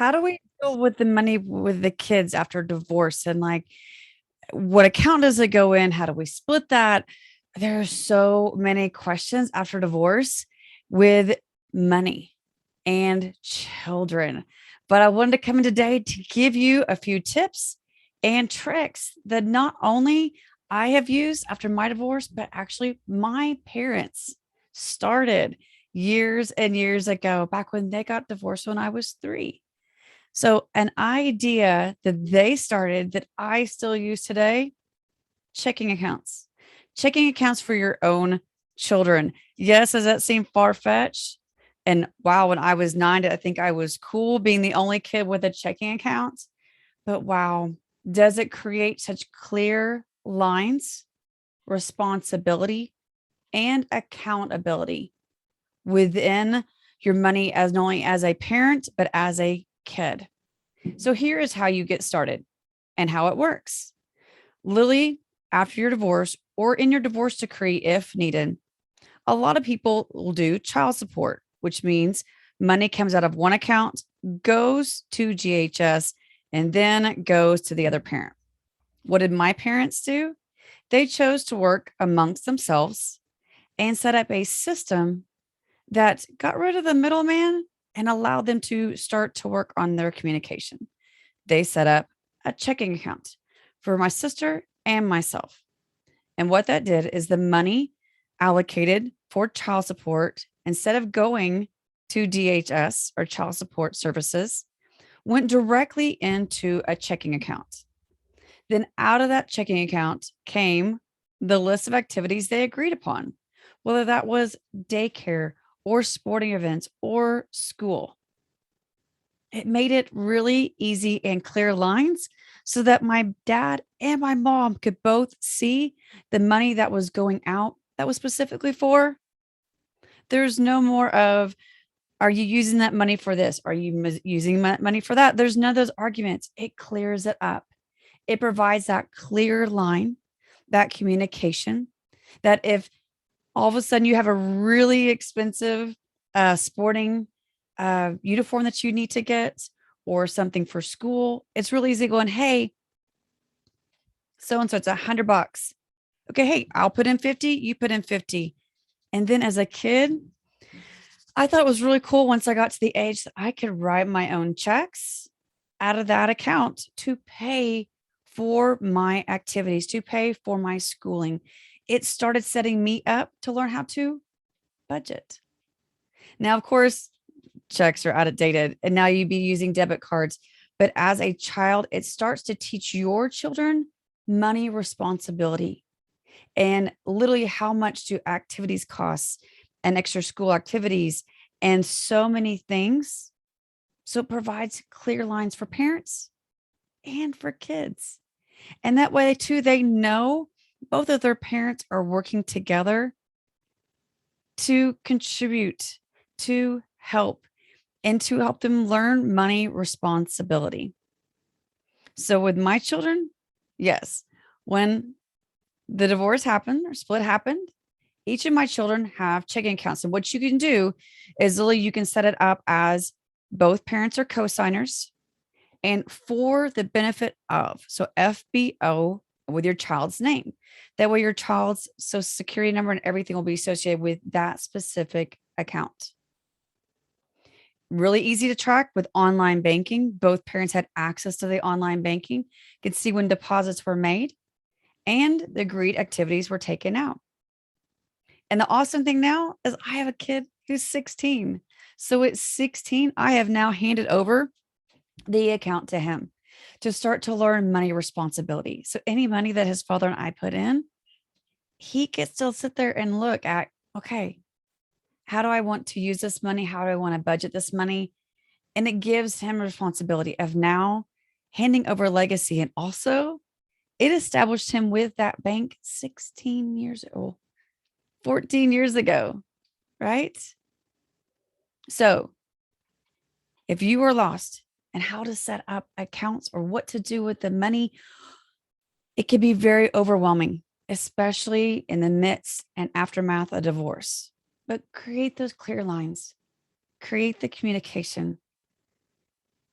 How do we deal with the money with the kids after divorce and like what account does it go in? How do we split that? There are so many questions after divorce with money and children. But I wanted to come in today to give you a few tips and tricks that not only I have used after my divorce, but actually my parents started years and years ago, back when they got divorced when I was 3. So, an idea that they started that I still use today, checking accounts. Checking accounts for your own children. Yes, does that seem far fetched? And wow, when I was 9, I think I was cool being the only kid with a checking account. But wow, does it create such clear lines, responsibility, and accountability within your money as not only as a parent, but as a kid? So here is how you get started and how it works. Lily, after your divorce or in your divorce decree, if needed, a lot of people will do child support, which means money comes out of one account, goes to GHS, and then goes to the other parent. What did my parents do? They chose to work amongst themselves and set up a system that got rid of the middleman and allowed them to start to work on their communication. They set up a checking account for my sister and myself. And what that did is the money allocated for child support, instead of going to DHS or child support services, went directly into a checking account. Then out of that checking account came the list of activities they agreed upon, whether that was daycare or sporting events or school. It made it really easy and clear lines so that my dad and my mom could both see the money that was going out that was specifically for. There's no more of, are you using that money for this? Are you using money for that? There's none of those arguments. It clears it up. It provides that clear line, that communication, that if all of a sudden you have a really expensive sporting uniform that you need to get or something for school, it's really easy going, hey, so and so, it's $100. Okay, hey, I'll put in 50, you put in 50. And then as a kid, I thought it was really cool once I got to the age that I could write my own checks out of that account to pay for my activities, to pay for my schooling. It started setting me up to learn how to budget. Now, of course, checks are outdated and now you'd be using debit cards. But as a child, it starts to teach your children money responsibility and literally how much do activities cost and extra school activities and so many things. So it provides clear lines for parents and for kids. And that way, too, they know both of their parents are working together to contribute, to help, and to help them learn money responsibility. So with my children, yes, when the divorce happened or split happened, each of my children have checking accounts. And what you can do is literally you can set it up as both parents are co-signers and for the benefit of. So FBO with your child's name. That way your child's social security number and everything will be associated with that specific account. Really easy to track with online banking. Both parents had access to the online banking, could see when deposits were made and the agreed activities were taken out. And the awesome thing now is I have a kid who's 16. So at 16, I have now handed over the account to him to start to learn money responsibility. So any money that his father and I put in, he gets to sit there and look at, okay, how do I want to use this money? How do I want to budget this money? And it gives him responsibility of now handing over legacy. And also, it established him with that bank 16 years old, 14 years ago, right? So if you are lost and how to set up accounts or what to do with the money, it can be very overwhelming, especially in the midst and aftermath of divorce. But create those clear lines, create the communication,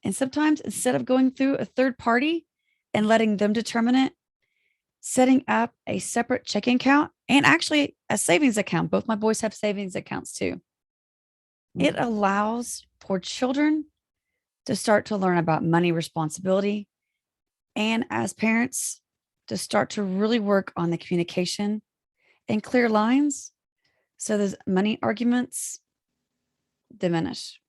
And sometimes instead of going through a third party and letting them determine it, setting up a separate checking account and actually a savings account. Both my boys have savings accounts too. It allows for children to start to learn about money responsibility. And as parents, to start to really work on the communication and clear lines so those money arguments diminish.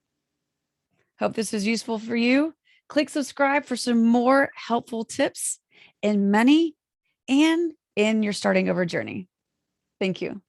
Hope this was useful for you. Click subscribe for some more helpful tips in money and in your starting over journey. Thank you.